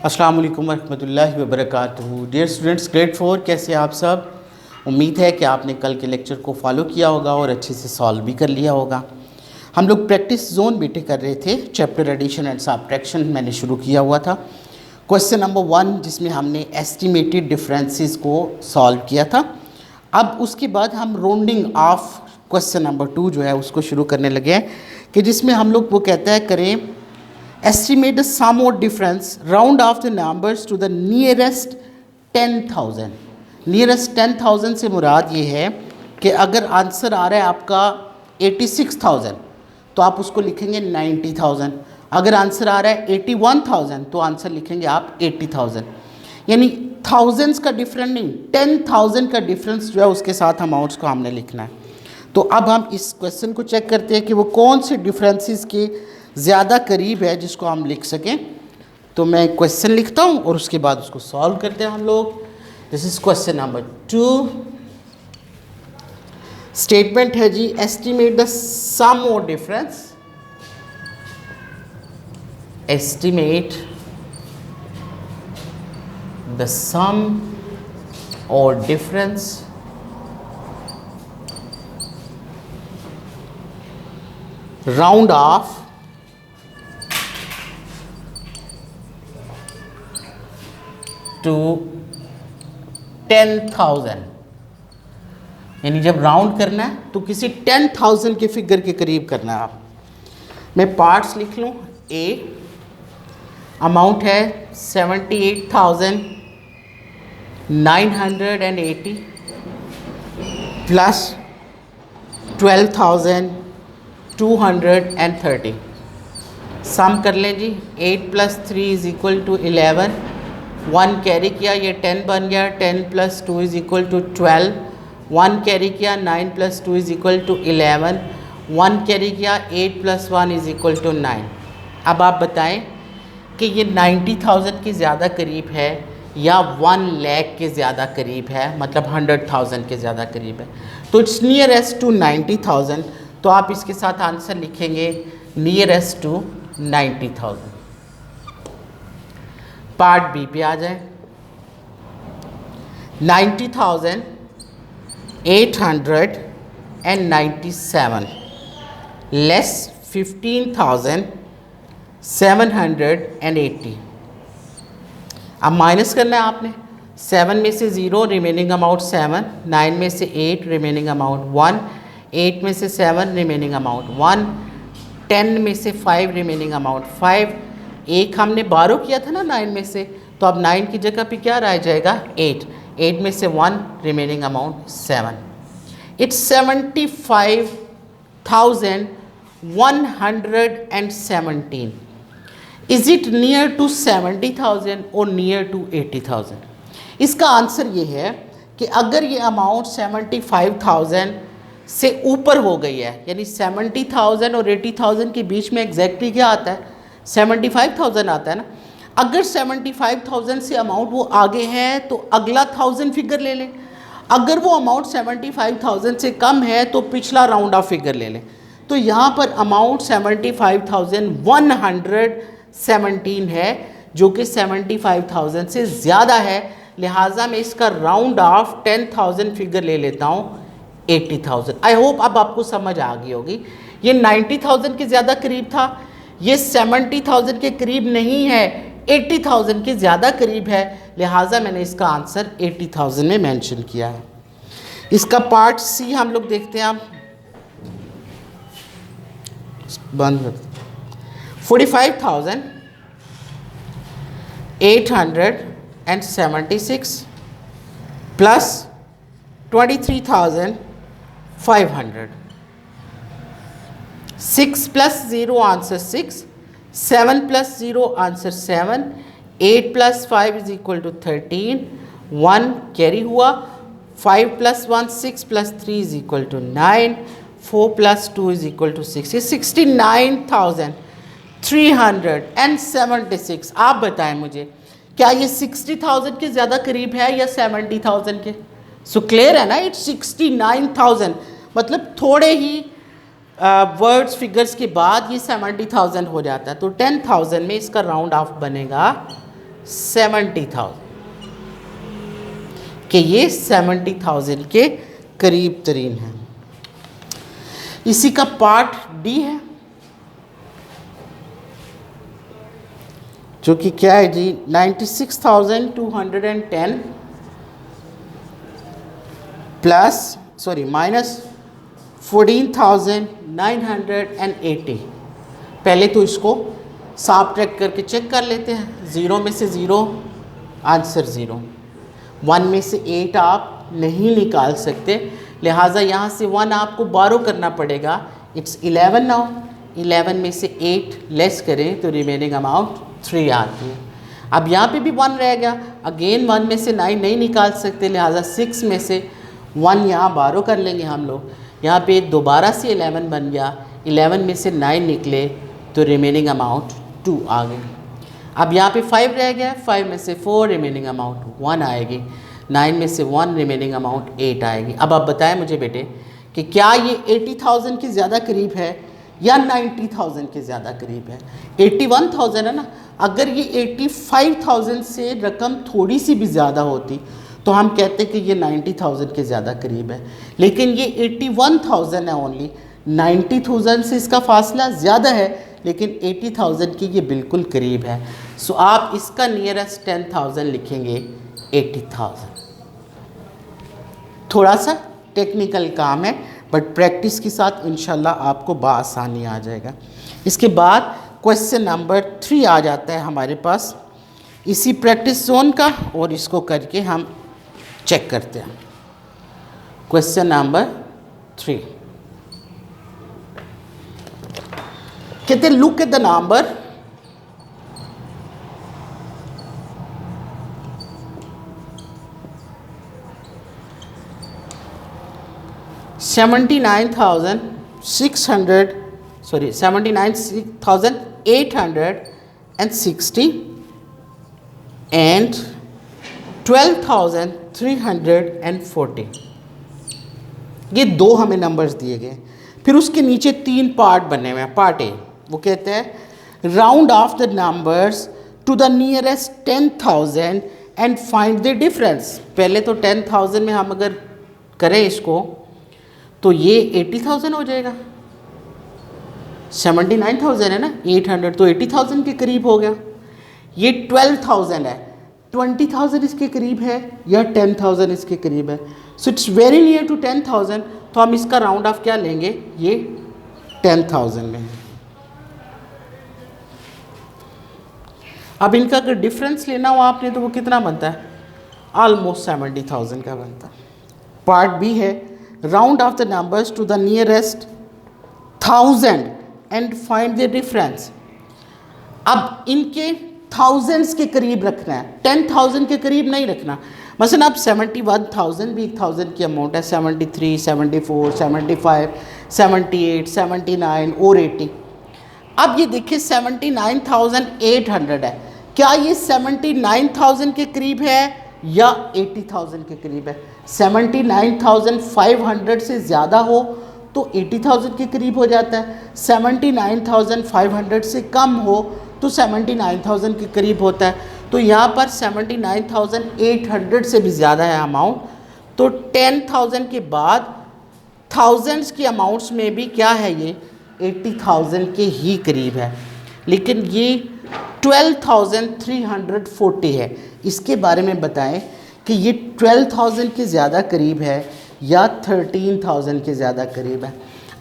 अस्सलाम वालेकुम रहमतुल्लाहि व बरकातुहू। डियर स्टूडेंट्स, ग्रेड 4, कैसे आप सब? उम्मीद है कि आपने कल के लेक्चर को फॉलो किया होगा और अच्छे से सॉल्व भी कर लिया होगा। हम लोग प्रैक्टिस जोन बेटे कर रहे थे, चैप्टर एडिशन एंड सब्ट्रैक्शन मैंने शुरू किया हुआ था। क्वेश्चन नंबर 1 जिसमें हमने एस्टिमेटेड डिफरेंसेस को सॉल्व किया था। अब उसके बाद हम राउंडिंग ऑफ क्वेश्चन नंबर 2 जो है उसको शुरू करने लगे हैं कि जिसमें हम लोग वो कहता है करें estimate the sum or difference, round off the numbers to the nearest 10,000। nearest 10,000 से मुराद ये है कि अगर आंसर आ रहा है आपका 86,000 तो आप उसको लिखेंगे 90,000। अगर आंसर आ रहा है 81,000 तो आंसर लिखेंगे आप 80,000। यानी थाउजेंड्स का डिफरेंस नहीं, 10,000 का डिफरेंस जो है उसके साथ अमाउंट्स को हमने लिखना है। तो अब हम इस क्वेश्चन को चेक करते हैं कि वो कौन से डिफरेंसेस के ज़्यादा करीब है जिसको हम लिख सकें। तो मैं क्वेश्चन लिखता हूँ और उसके बाद उसको सॉल्व करते हैं हम लोग। This is question number 2। Statement है जी, एस्टिमेट द सम और डिफरेंस, एस्टिमेट द सम और डिफरेंस राउंड ऑफ टू 10,000। यानी जब राउंड करना है तो किसी 10,000 के फिगर के करीब करना है। आप मैं पार्ट्स लिख लूँ। ए अमाउंट है 78,980 प्लस 12,230। सम कर लें जी। 8 + 3 = 11। 1 कैरी किया, ये 10 बन गया। 10 + 2 = 12। 1 कैरी किया, 9 + 2 = 11। 1 कैरी किया, 8 + 1 = 9। अब आप बताएं कि ये 90,000 के ज़्यादा करीब है या 1 लाख के ज़्यादा करीब है, मतलब 100,000 के ज़्यादा करीब है। तो इट्स नियरेस्ट टू 90,000, तो आप इसके साथ आंसर लिखेंगे नियरेस्ट टू 90,000। पार्ट बी पे आ जाए। 90,897 लेस 15,780। अब माइनस करना है आपने। 7 में से 0 रिमेनिंग अमाउंट 7, 9 में से 8 रिमेनिंग अमाउंट 1, 8 में से 7 रिमेनिंग अमाउंट 1, 10 में से 5 रिमेनिंग अमाउंट 5। एक हमने बारो किया था ना 9 में से, तो अब 9 की जगह पे क्या रह जाएगा 8। 8 में से 1 remaining amount 7। It's 75,117। Is it near to 70,000 और नियर टू 80,000? इसका आंसर ये है कि अगर ये अमाउंट 75,000 से ऊपर हो गई है, यानी 70,000 और 80,000 के बीच में एग्जैक्टली क्या आता है, 75,000 आता है ना। अगर 75,000 से अमाउंट वो आगे है तो अगला 1000 फिगर ले लें। अगर वो अमाउंट 75,000 से कम है तो पिछला राउंड ऑफ फिगर ले लें। तो यहाँ पर अमाउंट 75,117 है जो कि 75,000 से ज़्यादा है, लिहाजा मैं इसका राउंड ऑफ 10,000 फिगर ले लेता हूँ 80,000। आई होप अब आपको समझ आ गई होगी। ये 90,000 के ज़्यादा करीब था, ये 70,000 के करीब नहीं है, 80,000 के ज़्यादा करीब है, लिहाजा मैंने इसका आंसर 80,000 में मेंशन किया है। इसका पार्ट सी हम लोग देखते हैं। आप बंद कर 45,876 प्लस 23,500। 6 + 0 answer 6, 7 + 0 answer 7, 8 + 5 = 13। 1 कैरी हुआ, 5 + 1 6 + 3 = 9, 4 + 2 = 6। 69,376। आप बताएं मुझे, क्या ये 60,000 के ज़्यादा करीब है या 70,000 के? सो क्लियर है ना, इट्स 69,000, मतलब थोड़े ही वर्ड्स फिगर्स के बाद ये 70,000 हो जाता है। तो 10,000 में इसका राउंड ऑफ बनेगा 70,000 कि ये 70,000 के करीब तरीन है। इसी का पार्ट डी है जो कि क्या है जी 96,210 प्लस माइनस 14,980। पहले तो इसको साफ ट्रैक करके चेक कर लेते हैं। 0 में से 0 आंसर 0, 1 में से 8 आप नहीं निकाल सकते, लिहाजा यहाँ से 1 आपको बारो करना पड़ेगा। It's 11 now. 11 में से 8 लेस करें तो रिमेनिंग अमाउंट 3 आती है। अब यहाँ पे भी 1 रह गया, अगेन 1 में से 9 नहीं निकाल सकते, लिहाजा 6 में से 1 यहाँ बारो कर लेंगे हम लोग। यहाँ पे दोबारा से 11 बन गया, 11 में से 9 निकले तो रिमेनिंग अमाउंट 2 आ गई। अब यहाँ पे 5 रह गया, 5 में से 4 रिमेनिंग अमाउंट 1 आएगी, 9 में से 1 रिमेनिंग अमाउंट 8 आएगी। अब आप बताएं मुझे बेटे कि क्या ये 80,000 के ज़्यादा करीब है या 90,000 के ज़्यादा करीब है? 81,000 है ना। अगर ये 85,000 से रकम थोड़ी सी भी ज़्यादा होती तो हम कहते कि ये 90,000 के ज़्यादा करीब है, लेकिन ये 81,000 है ओनली। 90,000 से इसका फासला ज़्यादा है, लेकिन 80,000 की ये बिल्कुल करीब है। सो आप इसका नियरेस्ट 10,000 लिखेंगे 80,000। थोड़ा सा टेक्निकल काम है, बट प्रैक्टिस के साथ इंशाल्लाह आपको बआसानी आ जाएगा। इसके बाद क्वेश्चन नंबर 3 आ जाता है हमारे पास इसी प्रैक्टिस जोन का, और इसको करके हम चेक करते हैं। क्वेश्चन नंबर 3 कहते look at the number 79,860 and 12,340। ये दो हमें नंबर्स दिए गए। फिर उसके नीचे 3 पार्ट बने हुए हैं। पार्ट ए वो कहते हैं round off the numbers to the nearest 10,000 and find the difference. पहले तो 10,000 में हम अगर करें इसको तो ये 80,000 हो जाएगा। 79,000 है ना, 800 तो 80,000 के करीब हो गया। ये 12,000 है, 20,000 इसके करीब है या 10,000 इसके करीब है। So it's very near to 10,000, तो हम इसका राउंड ऑफ क्या लेंगे, ये 10,000 में। अब इनका अगर डिफरेंस लेना हो आपने तो वो कितना बनता है, ऑलमोस्ट 70,000 का बनता है। पार्ट बी है round off the numbers to the nearest 1000 and find the difference. अब इनके थाउजेंड्स के करीब रखना है, 10,000 के करीब नहीं रखना। मसलन अब 71,000 भी 1000 की अमाउंट है, 73, 74, 75, 78, 79 और 80। अब ये देखिए 79,800 है, क्या ये 79,000 के करीब है या 80,000 के करीब है? 79,500 से ज़्यादा हो तो 80,000 के करीब हो जाता है, 79,500 से कम हो तो 79,000 के करीब होता है। तो यहाँ पर 79,800 से भी ज़्यादा है अमाउंट, तो 10,000 के बाद थाउजेंड्स की अमाउंट्स में भी क्या है, ये 80,000 के ही करीब है। लेकिन ये 12,340 है, इसके बारे में बताएं कि ये 12,000 के ज़्यादा करीब है या 13,000 के ज़्यादा करीब है।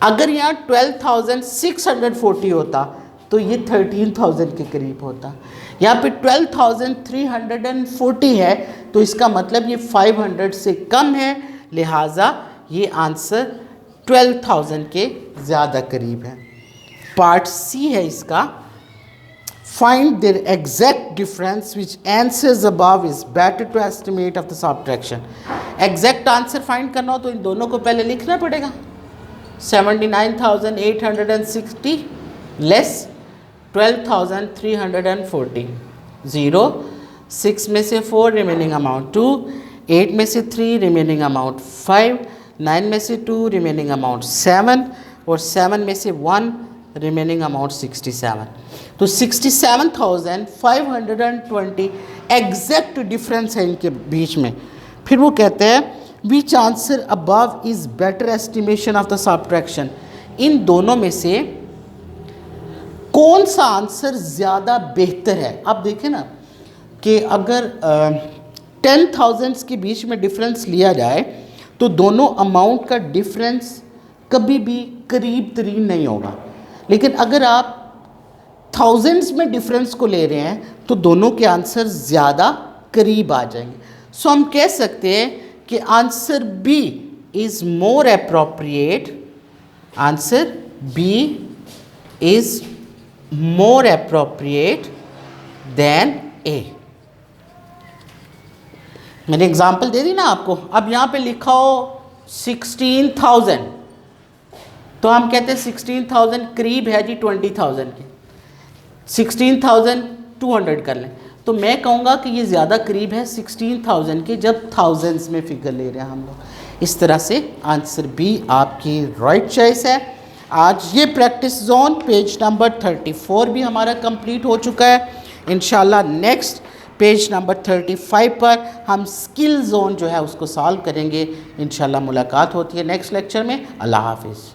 अगर यहाँ 12,640 होता तो ये 13,000 के करीब होता। यहाँ पे 12,340 है, तो इसका मतलब ये 500 से कम है, लिहाजा ये आंसर 12,000 के ज़्यादा करीब है। पार्ट सी है इसका, find the exact difference which answers above is better to estimate of the subtraction. Exact answer find करना हो तो इन दोनों को पहले लिखना पड़ेगा। 79,860 लेस 12,340, 0, 6 में से 4 रिमेनिंग अमाउंट 2, 8 में से 3 रिमेनिंग अमाउंट 5, 9 में से 2 रिमेनिंग अमाउंट 7 और 7 में से 1 रिमेनिंग अमाउंट 67। तो 67,520 एग्जैक्ट डिफरेंस है इनके बीच में। फिर वो कहते हैं which answer above is better estimation of the subtraction. इन दोनों में से कौन सा आंसर ज़्यादा बेहतर है। अब देखें ना कि अगर 10,000 के बीच में डिफरेंस लिया जाए तो दोनों अमाउंट का डिफरेंस कभी भी करीब तरीन नहीं होगा, लेकिन अगर आप थाउजेंड्स में डिफरेंस को ले रहे हैं तो दोनों के आंसर ज़्यादा करीब आ जाएंगे। सो हम कह सकते हैं कि answer B is more appropriate, answer B is more appropriate than A. मैंने एग्जाम्पल दे दी ना आपको। अब यहाँ पे लिखा हो 16,000, तो हम कहते हैं 16,000 करीब है जी 20,000 के, 16,200 कर लें। तो मैं कहूँगा कि ये ज़्यादा करीब है 16,000 के जब थाउजेंड्स में फिगर ले रहे हैं हम लोग। इस तरह से आंसर बी आपकी राइट चॉइस है। आज ये प्रैक्टिस जोन पेज नंबर 34 भी हमारा कंप्लीट हो चुका है। इंशाल्लाह नेक्स्ट पेज नंबर 35 पर हम स्किल जोन जो है उसको सॉल्व करेंगे। इंशाल्लाह मुलाकात होती है नेक्स्ट लेक्चर में। अल्लाह हाफिज़।